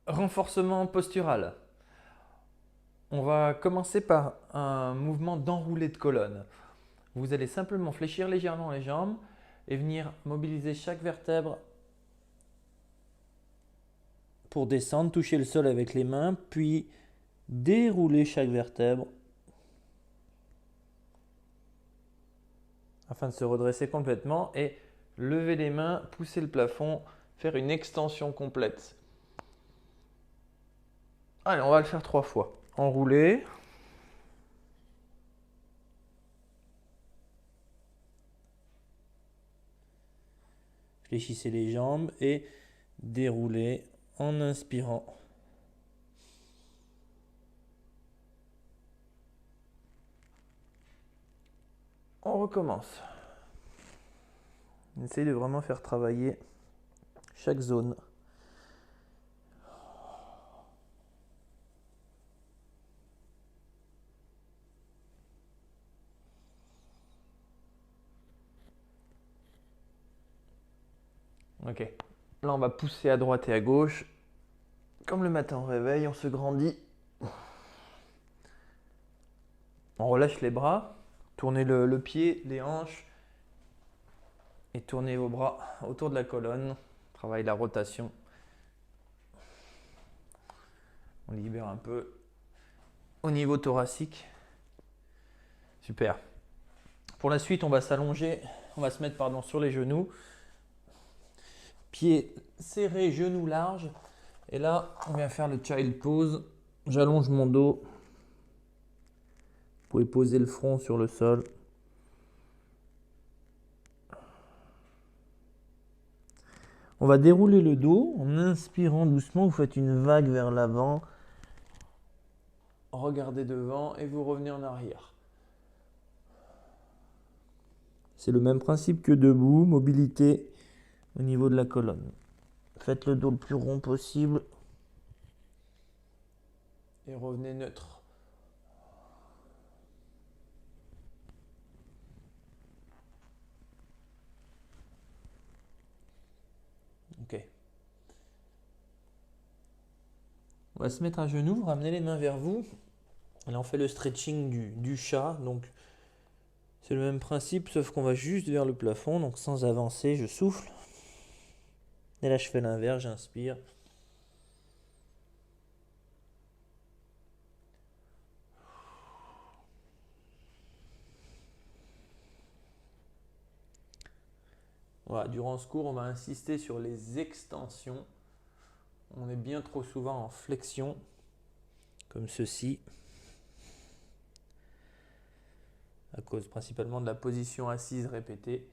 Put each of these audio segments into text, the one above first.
Renforcement postural. On va commencer par un mouvement d'enroulé de colonne. Vous allez simplement fléchir légèrement les jambes et venir mobiliser chaque vertèbre pour descendre, toucher le sol avec les mains, puis dérouler chaque vertèbre afin de se redresser complètement et lever les mains, pousser le plafond, faire une extension complète. Allez, on va le faire 3 fois. Enrouler. Fléchissez les jambes et déroulez en inspirant. On recommence. Essayez de vraiment faire travailler chaque zone. Ok. Là, on va pousser à droite et à gauche. Comme le matin au réveil, on se grandit. On relâche les bras. Tournez le pied, les hanches. Et tournez vos bras autour de la colonne. Travaille la rotation. On libère un peu au niveau thoracique. Super. Pour la suite, on va s'allonger. On va se mettre sur les genoux. Pieds serrés, genoux larges. Et là, on vient faire le child pose. J'allonge mon dos. Vous pouvez poser le front sur le sol. On va dérouler le dos en inspirant doucement. Vous faites une vague vers l'avant. Regardez devant et vous revenez en arrière. C'est le même principe que debout, mobilité au niveau de la colonne. Faites le dos le plus rond possible. Et revenez neutre. Ok. On va se mettre à genoux, ramener les mains vers vous. Et là, on fait le stretching du chat. Donc, c'est le même principe, sauf qu'on va juste vers le plafond. Donc, sans avancer, je souffle. Et là, je fais l'inverse, j'inspire. Voilà, durant ce cours, on va insister sur les extensions. On est bien trop souvent en flexion, comme ceci, à cause principalement de la position assise répétée,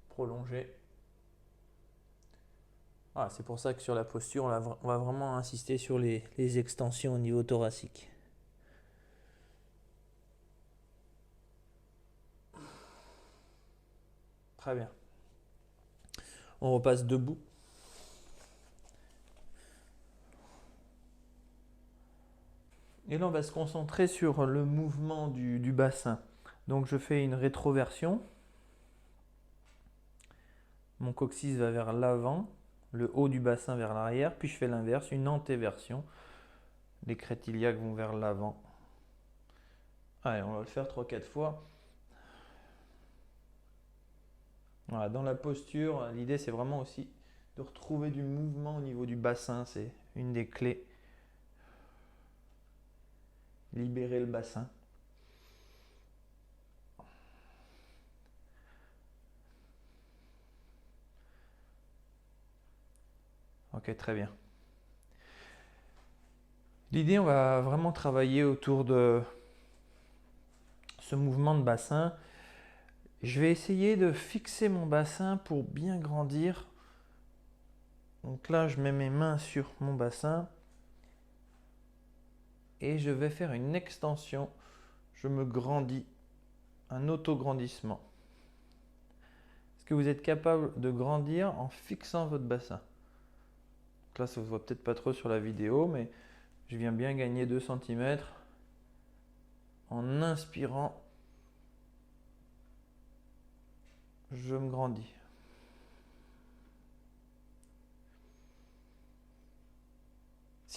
prolongée. Voilà, c'est pour ça que sur la posture, on va vraiment insister sur les extensions au niveau thoracique. Très bien. On repasse debout. Et là, on va se concentrer sur le mouvement du bassin. Donc, je fais une rétroversion. Mon coccyx va vers l'avant, le haut du bassin vers l'arrière. Puis, je fais l'inverse, une antéversion. Les crêtes iliaques vont vers l'avant. Allez, on va le faire 3-4 fois. Voilà, dans la posture, l'idée, c'est vraiment aussi de retrouver du mouvement au niveau du bassin. C'est une des clés. Libérer le bassin. Ok, très bien. L'idée, on va vraiment travailler autour de ce mouvement de bassin. Je vais essayer de fixer mon bassin pour bien grandir. Donc là, je mets mes mains sur mon bassin et je vais faire une extension. Je me grandis, un autograndissement. Est-ce que vous êtes capable de grandir en fixant votre bassin? Donc là, ça ne se voit peut-être pas trop sur la vidéo, mais je viens bien gagner 2 cm en inspirant. Je me grandis.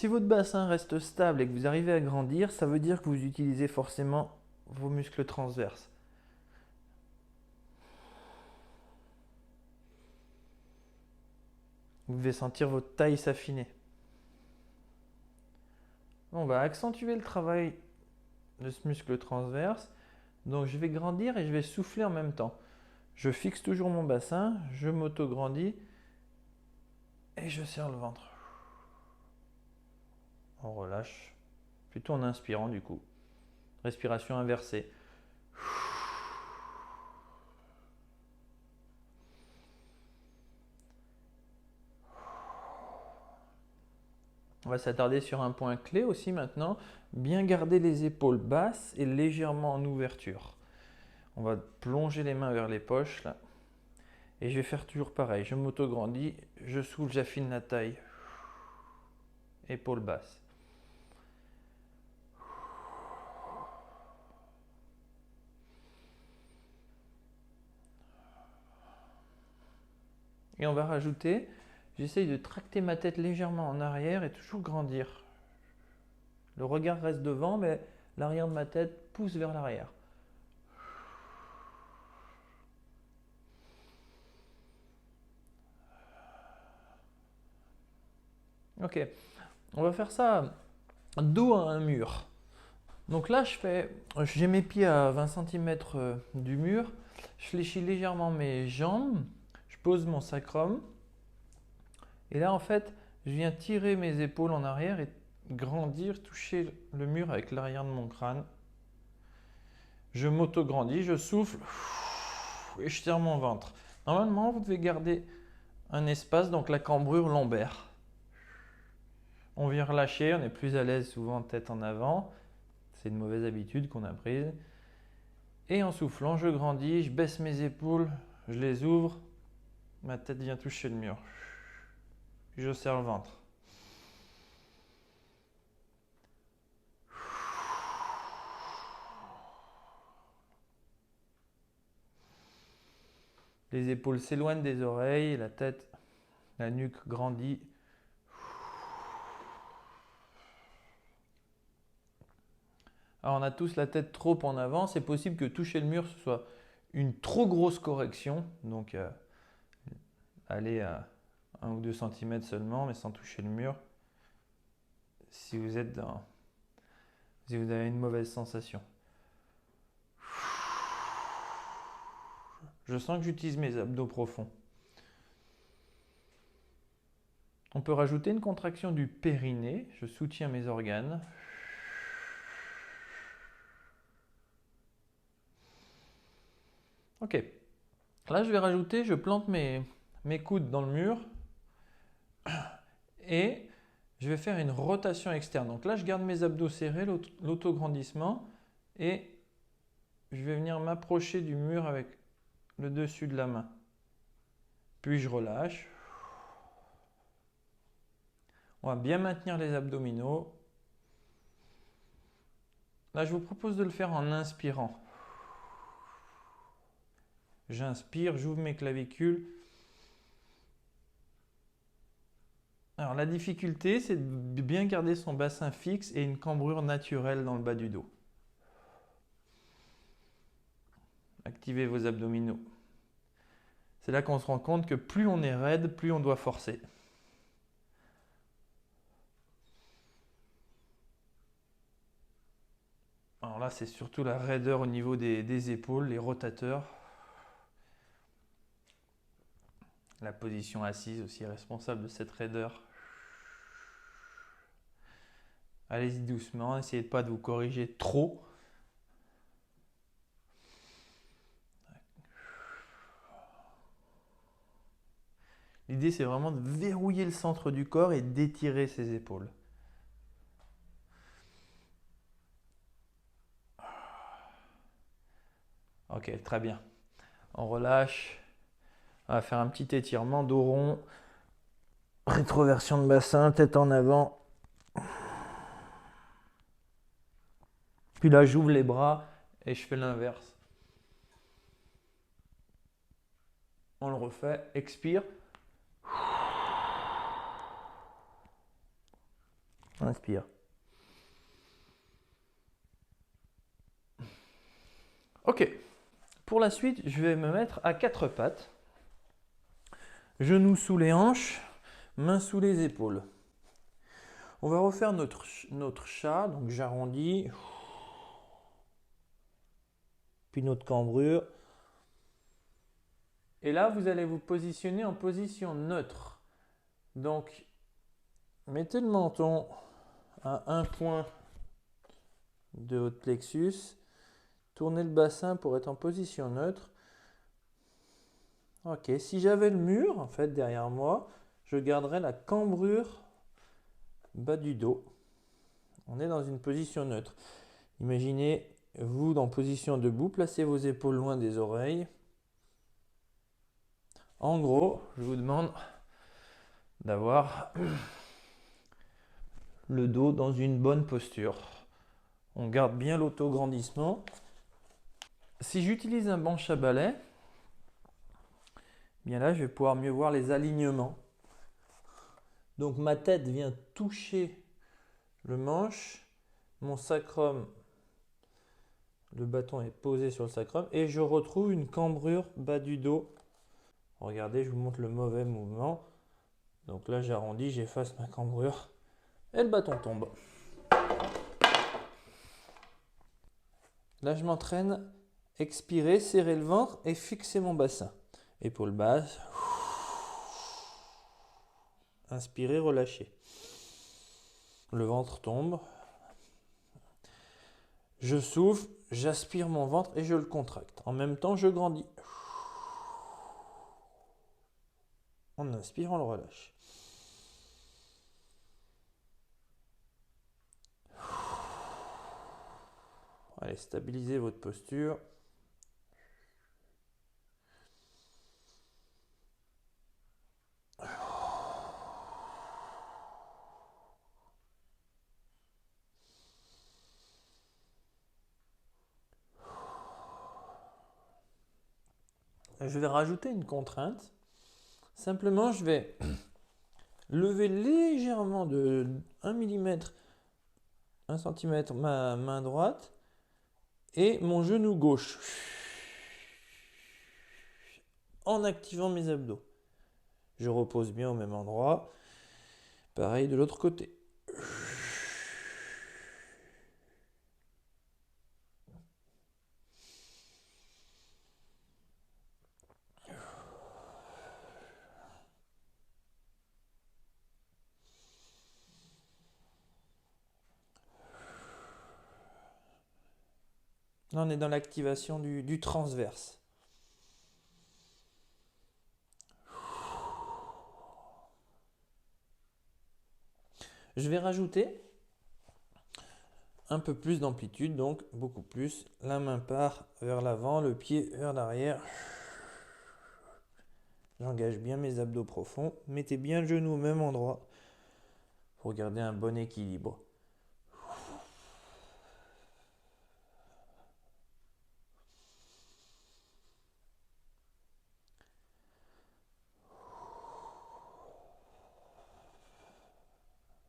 Si votre bassin reste stable et que vous arrivez à grandir, ça veut dire que vous utilisez forcément vos muscles transverses. Vous devez sentir votre taille s'affiner. On va accentuer le travail de ce muscle transverse. Donc je vais grandir et je vais souffler en même temps. Je fixe toujours mon bassin, je m'auto-grandis et je serre le ventre. On relâche, plutôt en inspirant du coup. Respiration inversée. On va s'attarder sur un point clé aussi maintenant. Bien garder les épaules basses et légèrement en ouverture. On va plonger les mains vers les poches là. Et je vais faire toujours pareil. Je m'auto-grandis, je souffle, j'affine la taille. Épaules basses. Et on va rajouter, j'essaye de tracter ma tête légèrement en arrière et toujours grandir. Le regard reste devant, mais l'arrière de ma tête pousse vers l'arrière. Ok, on va faire ça dos à un mur. Donc là, j'ai mes pieds à 20 cm du mur. Je fléchis légèrement mes jambes. Je pose mon sacrum. Et là, en fait, je viens tirer mes épaules en arrière et grandir, toucher le mur avec l'arrière de mon crâne. Je m'auto-grandis, je souffle et je tire mon ventre. Normalement, vous devez garder un espace, donc la cambrure lombaire. On vient relâcher, on est plus à l'aise souvent tête en avant. C'est une mauvaise habitude qu'on a prise. Et en soufflant, je grandis, je baisse mes épaules, je les ouvre. Ma tête vient toucher le mur. Je serre le ventre. Les épaules s'éloignent des oreilles, la tête, la nuque grandit. Alors on a tous la tête trop en avant, c'est possible que toucher le mur ce soit une trop grosse correction, donc aller à 1 ou 2 cm seulement, mais sans toucher le mur, si vous avez une mauvaise sensation. Je sens que j'utilise mes abdos profonds. On peut rajouter une contraction du périnée, je soutiens mes organes. Ok, là je vais rajouter, je plante mes coudes dans le mur et je vais faire une rotation externe. Donc là je garde mes abdos serrés, l'autograndissement, et je vais venir m'approcher du mur avec le dessus de la main. Puis je relâche. On va bien maintenir les abdominaux. Là je vous propose de le faire en inspirant. J'inspire, j'ouvre mes clavicules. Alors la difficulté, c'est de bien garder son bassin fixe et une cambrure naturelle dans le bas du dos. Activez vos abdominaux. C'est là qu'on se rend compte que plus on est raide, plus on doit forcer. Alors là, c'est surtout la raideur au niveau des épaules, les rotateurs. La position assise aussi est responsable de cette raideur. Allez-y doucement, n'essayez pas de vous corriger trop. L'idée, c'est vraiment de verrouiller le centre du corps et d'étirer ses épaules. Ok, très bien. On relâche. On va faire un petit étirement, dos rond. Rétroversion de bassin, tête en avant. Puis là, j'ouvre les bras et je fais l'inverse. On le refait. Expire. Inspire. Ok. Pour la suite, je vais me mettre à quatre pattes. Genoux sous les hanches, mains sous les épaules. On va refaire notre chat. Donc j'arrondis. Puis notre cambrure. Et là, vous allez vous positionner en position neutre. Donc, mettez le menton à un point de votre plexus. Tournez le bassin pour être en position neutre. Ok, si j'avais le mur, en fait, derrière moi, je garderais la cambrure bas du dos. On est dans une position neutre. Imaginez-vous en position debout, placez vos épaules loin des oreilles. En gros, je vous demande d'avoir le dos dans une bonne posture. On garde bien l'autograndissement. Si j'utilise un banc à balai, bien là, je vais pouvoir mieux voir les alignements. Donc ma tête vient toucher le manche, mon sacrum, le bâton est posé sur le sacrum et je retrouve une cambrure bas du dos. Regardez, je vous montre le mauvais mouvement. Donc là, j'arrondis, j'efface ma cambrure et le bâton tombe. Là, je m'entraîne, expirer, serrer le ventre et fixer mon bassin. Épaules basses. Inspirez, relâchez. Le ventre tombe. Je souffle, j'aspire mon ventre et je le contracte. En même temps, je grandis. On inspire, on le relâche. Allez, stabilisez votre posture. Je vais rajouter une contrainte. Simplement, je vais lever légèrement de 1 mm, 1 cm ma main droite et mon genou gauche en activant mes abdos. Je repose bien au même endroit. Pareil de l'autre côté. Là, on est dans l'activation du transverse. Je vais rajouter un peu plus d'amplitude, donc beaucoup plus. La main part vers l'avant, le pied vers l'arrière. J'engage bien mes abdos profonds. Mettez bien le genou au même endroit pour garder un bon équilibre.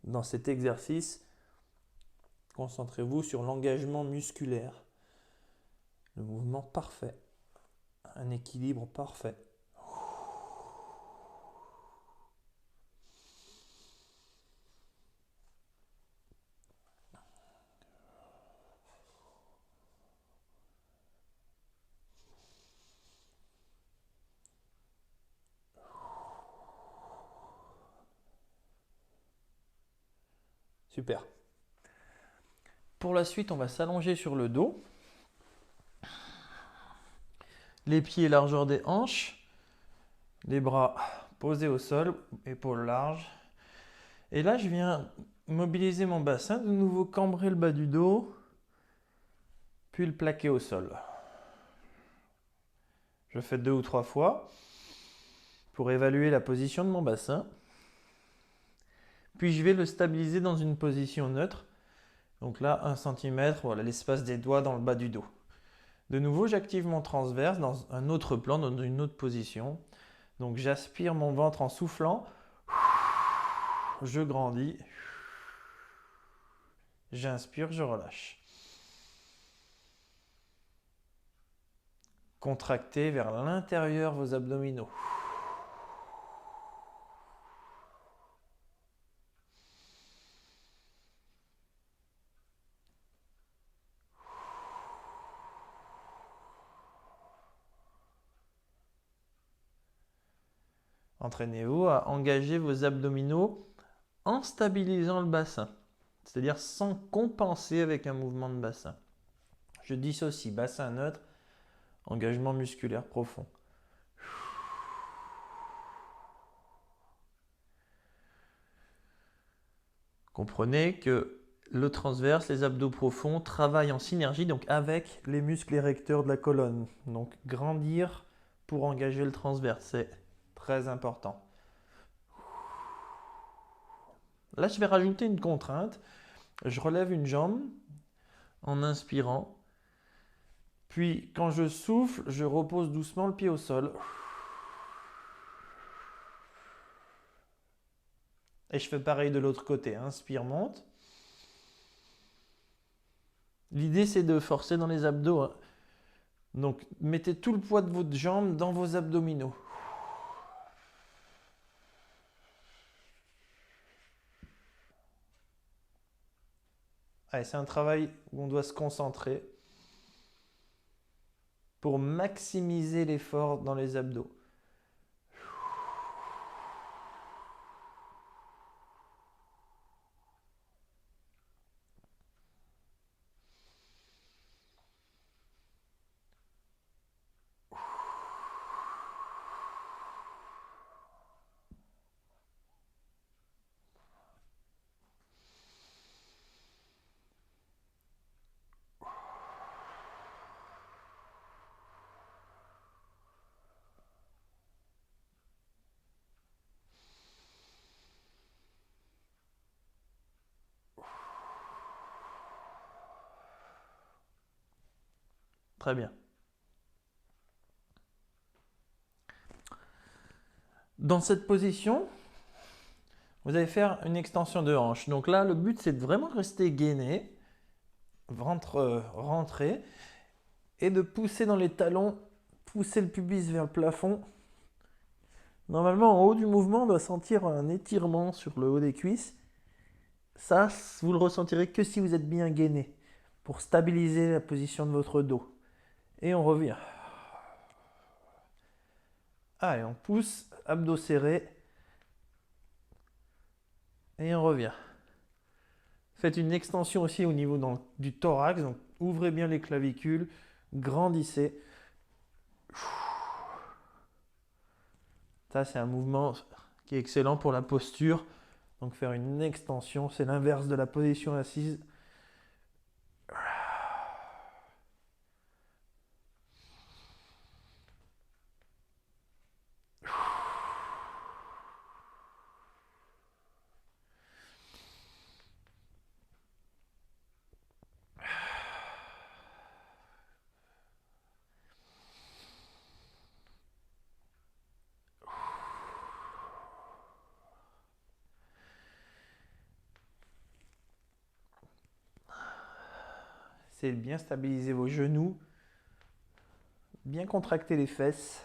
Dans cet exercice, concentrez-vous sur l'engagement musculaire, le mouvement parfait, un équilibre parfait. Super. Pour la suite, on va s'allonger sur le dos. Les pieds largeur des hanches. Les bras posés au sol, épaules larges. Et là, je viens mobiliser mon bassin, de nouveau cambrer le bas du dos, puis le plaquer au sol. Je fais 2 ou 3 fois pour évaluer la position de mon bassin. Puis je vais le stabiliser dans une position neutre. Donc là, 1 cm, voilà l'espace des doigts dans le bas du dos. De nouveau, j'active mon transverse dans un autre plan, dans une autre position. Donc j'aspire mon ventre en soufflant. Je grandis. J'inspire, je relâche. Contractez vers l'intérieur vos abdominaux. Entraînez-vous à engager vos abdominaux en stabilisant le bassin, c'est-à-dire sans compenser avec un mouvement de bassin. Je dissocie bassin neutre, engagement musculaire profond. Comprenez que le transverse, les abdos profonds travaillent en synergie donc avec les muscles érecteurs de la colonne. Donc grandir pour engager le transverse, c'est très important. Là, je vais rajouter une contrainte. Je relève une jambe en inspirant. Puis, quand je souffle, je repose doucement le pied au sol. Et je fais pareil de l'autre côté. Inspire, monte. L'idée, c'est de forcer dans les abdos, hein. Donc, mettez tout le poids de votre jambe dans vos abdominaux. Allez, c'est un travail où on doit se concentrer pour maximiser l'effort dans les abdos. Très bien. Dans cette position, vous allez faire une extension de hanche. Donc là, le but, c'est de vraiment rester gainé, ventre rentré, et de pousser dans les talons, pousser le pubis vers le plafond. Normalement, en haut du mouvement, on doit sentir un étirement sur le haut des cuisses. Ça, vous le ressentirez que si vous êtes bien gainé, pour stabiliser la position de votre dos. Et on revient. Allez, on pousse, abdos serrés. Et on revient. Faites une extension aussi au niveau du thorax. Donc ouvrez bien les clavicules, grandissez. Ça, c'est un mouvement qui est excellent pour la posture. Donc faire une extension, c'est l'inverse de la position assise. C'est de bien stabiliser vos genoux, bien contracter les fesses.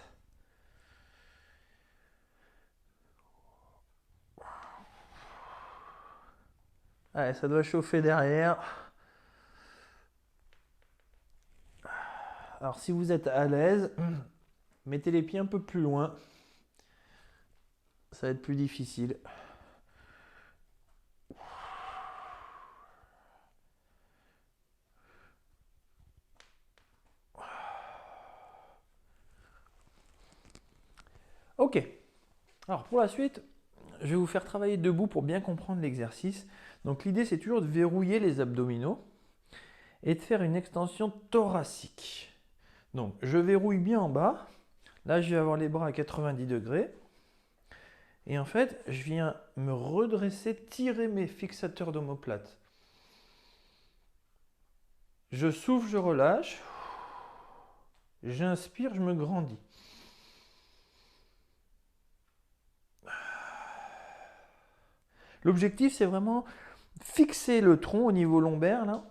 Allez, ça doit chauffer derrière. Alors si vous êtes à l'aise, mettez les pieds un peu plus loin. Ça va être plus difficile. Ok. Alors pour la suite, je vais vous faire travailler debout pour bien comprendre l'exercice. Donc l'idée, c'est toujours de verrouiller les abdominaux et de faire une extension thoracique. Donc je verrouille bien en bas. Là, je vais avoir les bras à 90 degrés. Et en fait, je viens me redresser, tirer mes fixateurs d'omoplate. Je souffle, je relâche. J'inspire, je me grandis. L'objectif, c'est vraiment fixer le tronc au niveau lombaire là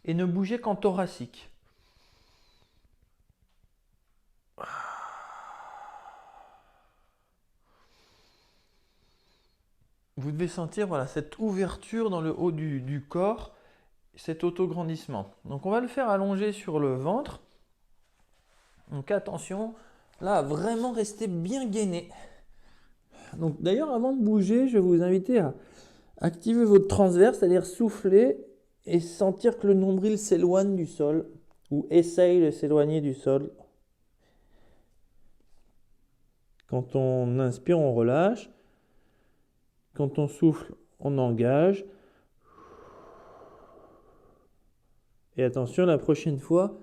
et ne bouger qu'en thoracique. Vous devez sentir voilà, cette ouverture dans le haut du corps, cet autograndissement. Donc on va le faire allonger sur le ventre. Donc attention, là, vraiment rester bien gainé. Donc d'ailleurs, avant de bouger, je vais vous inviter à activer votre transverse, c'est-à-dire souffler et sentir que le nombril s'éloigne du sol, ou essaye de s'éloigner du sol. Quand on inspire, on relâche. Quand on souffle, on engage. Et attention, la prochaine fois,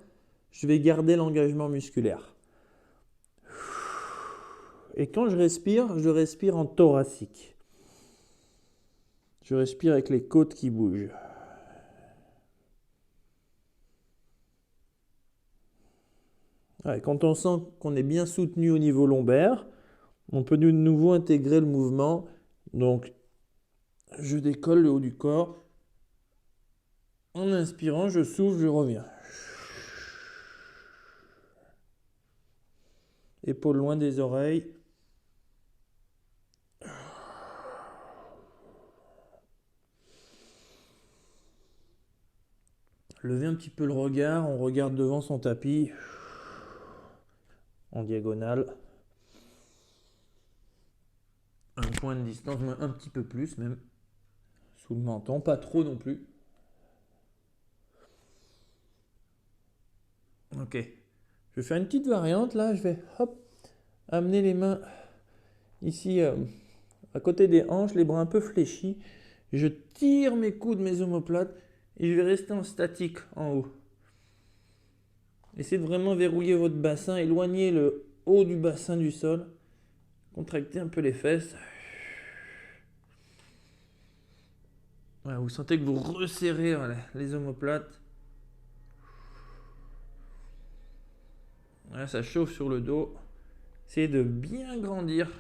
je vais garder l'engagement musculaire. Et quand je respire en thoracique. Je respire avec les côtes qui bougent. Ouais, quand on sent qu'on est bien soutenu au niveau lombaire, on peut de nouveau intégrer le mouvement. Donc, je décolle le haut du corps. En inspirant, je souffle, je reviens. Épaules loin des oreilles. Levez un petit peu le regard, on regarde devant son tapis. En diagonale. Un point de distance, un petit peu plus même. Sous le menton, pas trop non plus. Ok. Je vais faire une petite variante là. Je vais amener les mains ici à côté des hanches, les bras un peu fléchis. Je tire mes coudes, mes omoplates et je vais rester en statique en haut. Essayez de vraiment verrouiller votre bassin, éloigner le haut du bassin du sol. Contractez un peu les fesses. Voilà, vous sentez que vous resserrez les omoplates. Voilà, ça chauffe sur le dos. Essayez de bien grandir.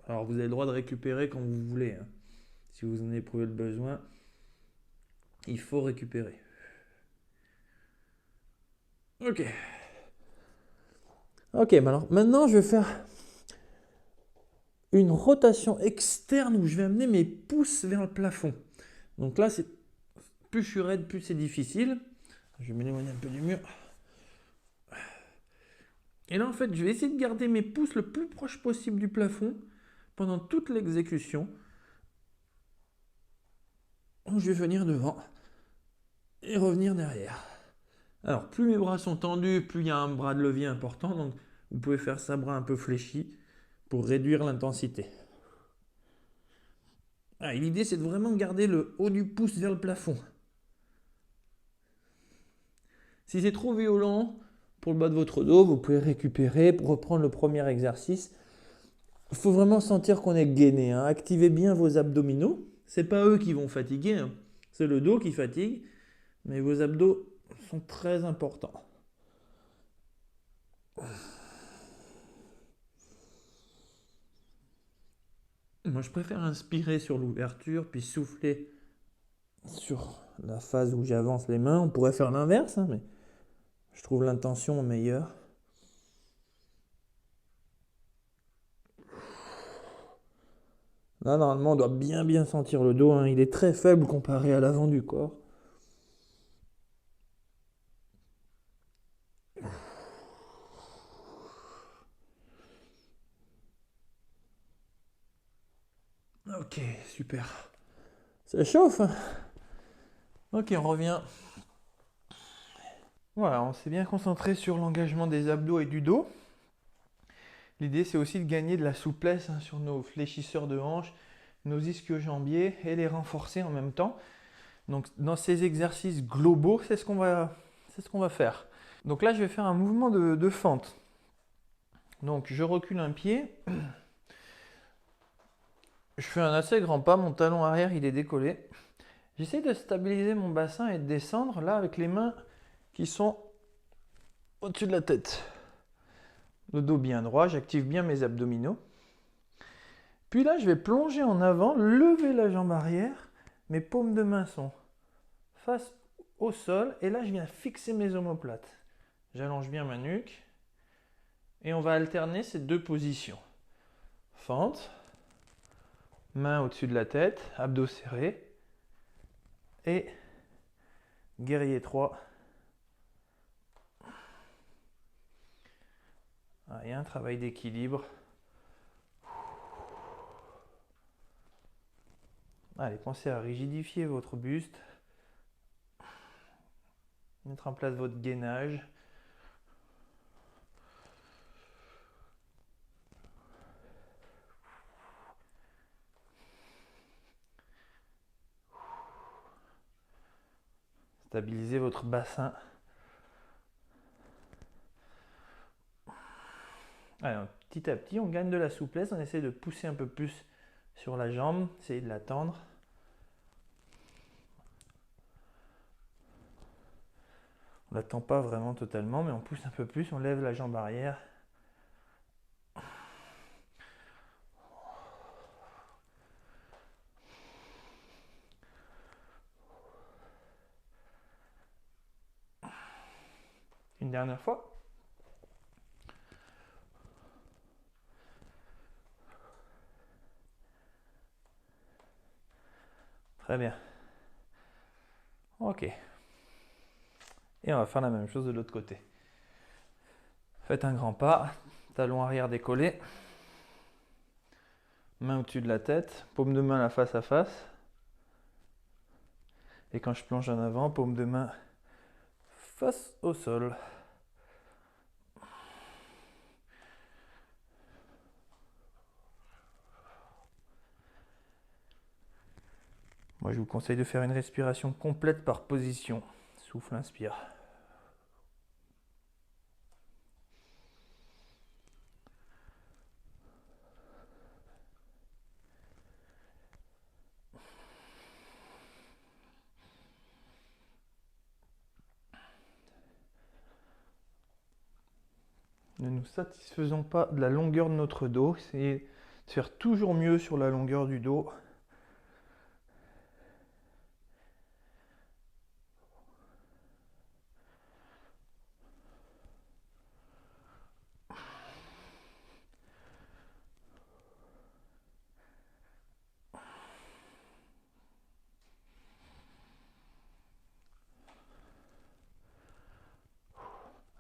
Alors vous avez le droit de récupérer quand vous voulez. Hein. Si vous en éprouvez le besoin, il faut récupérer. Ok. Ok, alors maintenant je vais faire une rotation externe où je vais amener mes pouces vers le plafond. Donc là, plus je suis raide, plus c'est difficile. Je vais m'éloigner un peu du mur. Et là, en fait, je vais essayer de garder mes pouces le plus proche possible du plafond pendant toute l'exécution. Je vais venir devant et revenir derrière. Alors, plus mes bras sont tendus, plus il y a un bras de levier important. Donc, vous pouvez faire ça bras un peu fléchi pour réduire l'intensité. L'idée, c'est de vraiment garder le haut du pouce vers le plafond. Si c'est trop violent pour le bas de votre dos, vous pouvez récupérer pour reprendre le premier exercice. Il faut vraiment sentir qu'on est gainé. Hein. Activez bien vos abdominaux. Ce n'est pas eux qui vont fatiguer, hein. C'est le dos qui fatigue. Mais vos abdos sont très importants. Moi, je préfère inspirer sur l'ouverture, puis souffler sur la phase où j'avance les mains. On pourrait faire l'inverse, hein, mais je trouve l'intention meilleure. Là, normalement, on doit bien sentir le dos. Hein. Il est très faible comparé à l'avant du corps. Ok, super. Ça chauffe. Hein. Ok, on revient. Voilà, on s'est bien concentré sur l'engagement des abdos et du dos. L'idée, c'est aussi de gagner de la souplesse hein, sur nos fléchisseurs de hanches, nos ischio-jambiers et les renforcer en même temps. Donc, dans ces exercices globaux, c'est ce qu'on va faire. Donc là, je vais faire un mouvement de fente. Donc, je recule un pied. Je fais un assez grand pas, mon talon arrière, il est décollé. J'essaie de stabiliser mon bassin et de descendre là avec les mains qui sont au-dessus de la tête. Le dos bien droit, j'active bien mes abdominaux. Puis là, je vais plonger en avant, lever la jambe arrière. Mes paumes de main sont face au sol. Et là, je viens fixer mes omoplates. J'allonge bien ma nuque. Et on va alterner ces deux positions. Fente. Main au-dessus de la tête. Abdos serrés. Et guerrier 3. Il y a un travail d'équilibre. Allez, pensez à rigidifier votre buste. Mettre en place votre gainage. Stabilisez votre bassin. Alors, petit à petit, on gagne de la souplesse. On essaie de pousser un peu plus sur la jambe. Essayez de la tendre. On ne la tend pas vraiment totalement, mais on pousse un peu plus. On lève la jambe arrière. Une dernière fois. Très bien. Ok. Et on va faire la même chose de l'autre côté. Faites un grand pas. Talon arrière décollé. Main au-dessus de la tête. Paume de main la face à face. Et quand je plonge en avant, paume de main face au sol. Moi, je vous conseille de faire une respiration complète par position. Souffle, inspire. Ne nous satisfaisons pas de la longueur de notre dos. Essayez de faire toujours mieux sur la longueur du dos.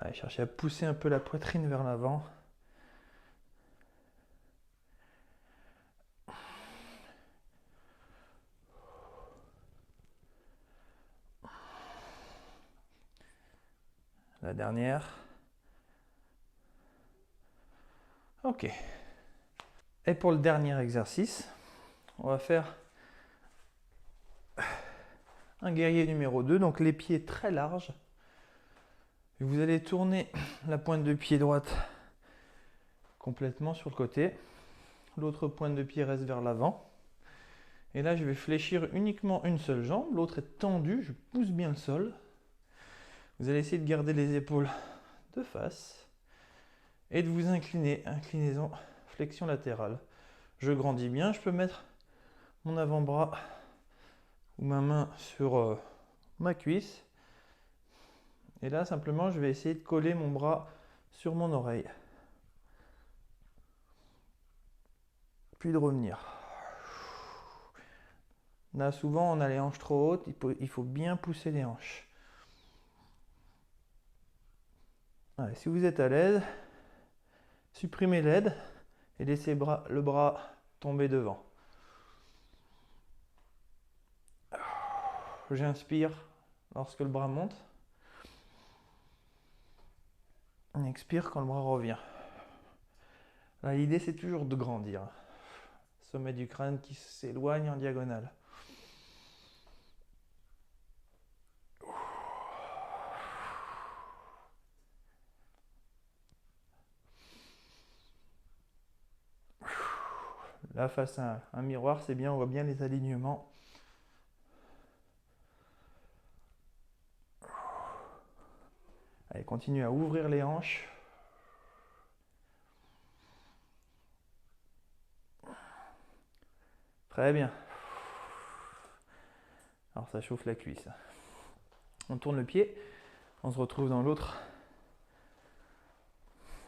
Allez, cherchez à pousser un peu la poitrine vers l'avant. La dernière. Ok. Et pour le dernier exercice, on va faire un guerrier numéro 2. Donc les pieds très larges. Vous allez tourner la pointe de pied droite complètement sur le côté. L'autre pointe de pied reste vers l'avant. Et là, je vais fléchir uniquement une seule jambe. L'autre est tendue. Je pousse bien le sol. Vous allez essayer de garder les épaules de face et de vous incliner. Inclinaison, flexion latérale. Je grandis bien. Je peux mettre mon avant-bras ou ma main sur ma cuisse. Et là, simplement, je vais essayer de coller mon bras sur mon oreille. Puis de revenir. Là, souvent, on a les hanches trop hautes. Il faut bien pousser les hanches. Allez, si vous êtes à l'aise, supprimez l'aide et laissez le bras tomber devant. J'inspire lorsque le bras monte. On expire quand le bras revient. Là, l'idée, c'est toujours de grandir. Sommet du crâne qui s'éloigne en diagonale. Là, face à un miroir, c'est bien, on voit bien les alignements. Allez, continuez à ouvrir les hanches. Très bien. Alors ça chauffe la cuisse. On tourne le pied. On se retrouve dans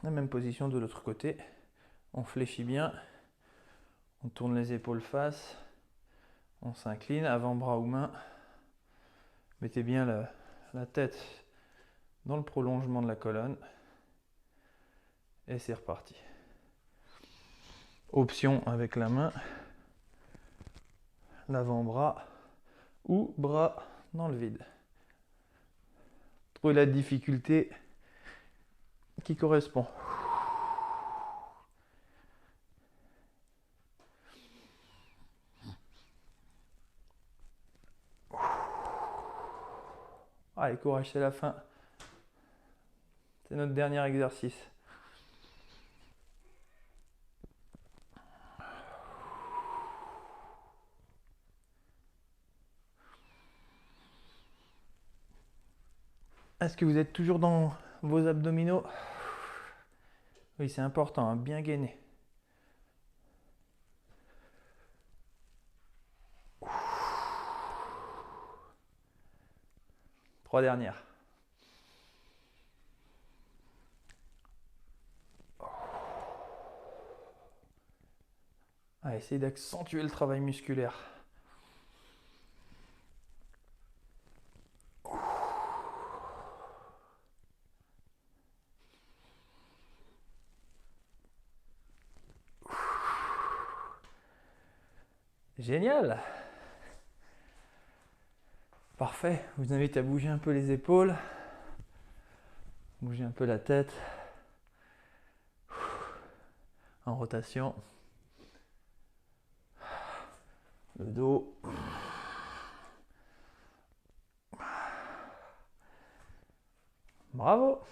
la même position de l'autre côté. On fléchit bien. On tourne les épaules face. On s'incline, avant-bras ou main. Mettez bien la tête dans le prolongement de la colonne. Et c'est reparti. Option avec la main. L'avant-bras ou bras dans le vide. Trouvez la difficulté qui correspond. Allez, courage, c'est la fin. C'est notre dernier exercice. Est-ce que vous êtes toujours dans vos abdominaux? Oui, c'est important, hein, bien gainer. Trois dernières. Allez, essayez d'accentuer le travail musculaire. Génial! Parfait, je vous invite à bouger un peu les épaules, bouger un peu la tête, en rotation, le dos. Bravo!